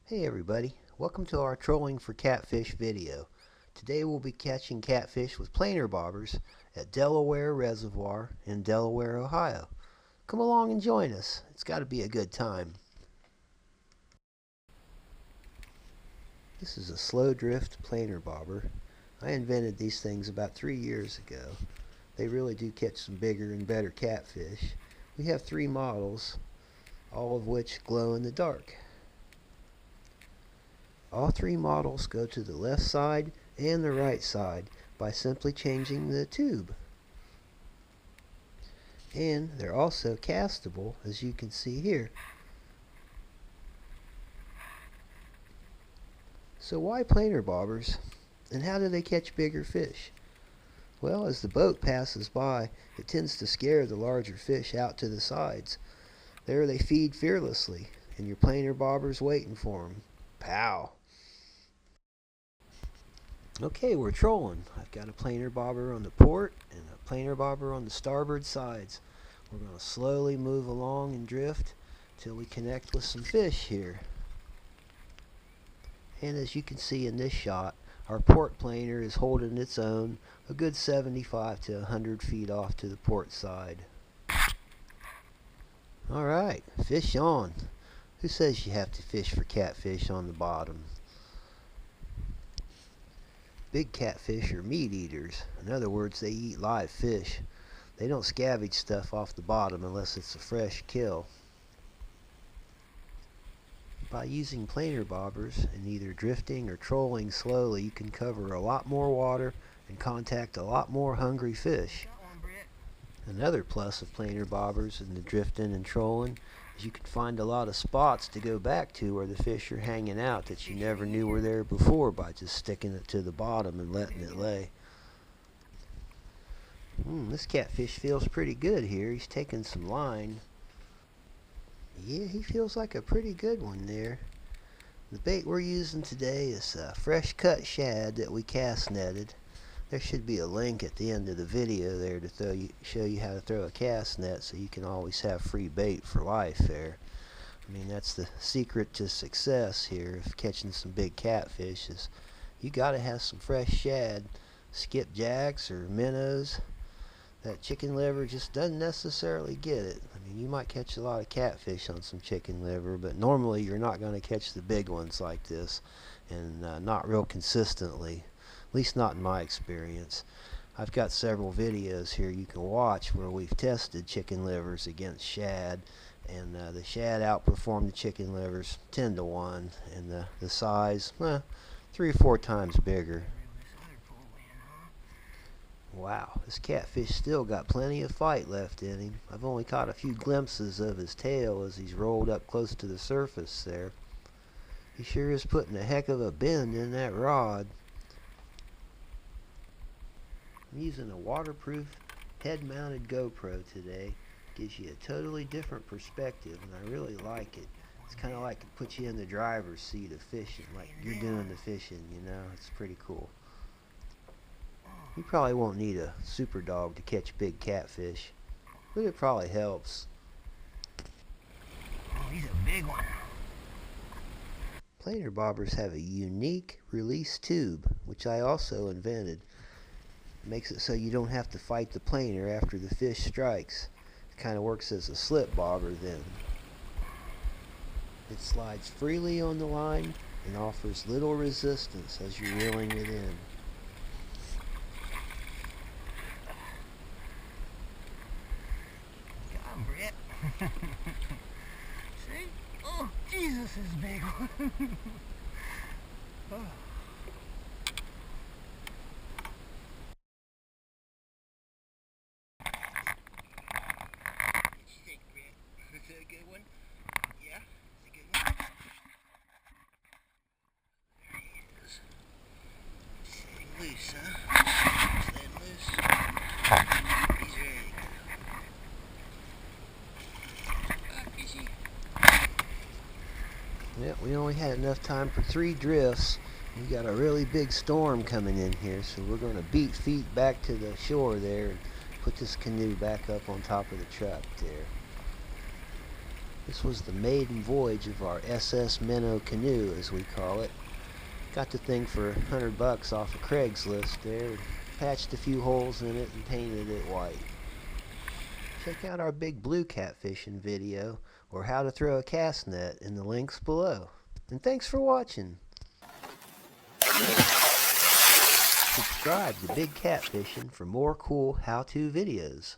Hey everybody, welcome to our trolling for catfish video. Today we'll be catching catfish with planer bobbers at Delaware Reservoir in Delaware, Ohio. Come along and join us. It's got to be a good time. This is a slow drift planer bobber. I invented these things about 3 years ago. They really do catch some bigger and better catfish. We have 3 models, all of which glow in the dark. All 3 models go to the left side and the right side by simply changing the tube. And they're also castable, as you can see here. So why planer bobbers? And how do they catch bigger fish? Well, as the boat passes by, it tends to scare the larger fish out to the sides. There they feed fearlessly, and your planer bobber's waiting for them. Pow! Okay, we're trolling. I've got a planer bobber on the port and a planer bobber on the starboard sides. We're going to slowly move along and drift till we connect with some fish here. And as you can see in this shot, our port planer is holding its own a good 75 to 100 feet off to the port side. Alright, fish on. Who says you have to fish for catfish on the bottom? Big catfish are meat eaters. In other words, they eat live fish. They don't scavenge stuff off the bottom unless it's a fresh kill. By using planer bobbers and either drifting or trolling slowly, you can cover a lot more water and contact a lot more hungry fish. Another plus of planer bobbers and the drifting and trolling is you can find a lot of spots to go back to where the fish are hanging out that you never knew were there before by just sticking it to the bottom and letting it lay. This catfish feels pretty good here. He's taking some line. Yeah, he feels like a pretty good one there. The bait we're using today is fresh cut shad that we cast netted. There should be a link at the end of the video there to show you how to throw a cast net so you can always have free bait for life there. I mean, that's the secret to success here of catching some big catfish is you gotta have some fresh shad. Skipjacks or minnows. That chicken liver just doesn't necessarily get it. I mean, you might catch a lot of catfish on some chicken liver, but normally you're not going to catch the big ones like this, and not real consistently. At least not in my experience. I've got several videos here you can watch where we've tested chicken livers against shad, and the shad outperformed the chicken livers 10 to 1, and the size, 3 or 4 times bigger. Wow, this catfish still got plenty of fight left in him. I've only caught a few glimpses of his tail as he's rolled up close to the surface there. He sure is putting a heck of a bend in that rod. I'm using a waterproof head-mounted GoPro today. Gives you a totally different perspective, and I really like it. It's kind of like it puts you in the driver's seat of fishing, like you're doing the fishing, you know. It's pretty cool. You probably won't need a super dog to catch big catfish, but it probably helps. Oh, he's a big one. Planer bobbers have a unique release tube, which I also invented. It makes it so you don't have to fight the planer after the fish strikes. It kind of works as a slip bobber then. It slides freely on the line and offers little resistance as you're reeling it in. See? Oh, Jesus, this is a big one. Oh. What do you think, Brett? Is that a good one? Yeah, it's a good one. There he is. Setting loose, huh? Setting loose. He's ready to go. Yeah, we only had enough time for 3 drifts. We got a really big storm coming in here, so we're going to beat feet back to the shore there and put this canoe back up on top of the truck there. This was the maiden voyage of our SS Minnow canoe, as we call it. Got the thing for $100 off of Craigslist there. Patched a few holes in it and painted it white. Check out our big blue catfishing video or how to throw a cast net in the links below. And thanks for watching. Subscribe to Big Catfishing for more cool how-to videos.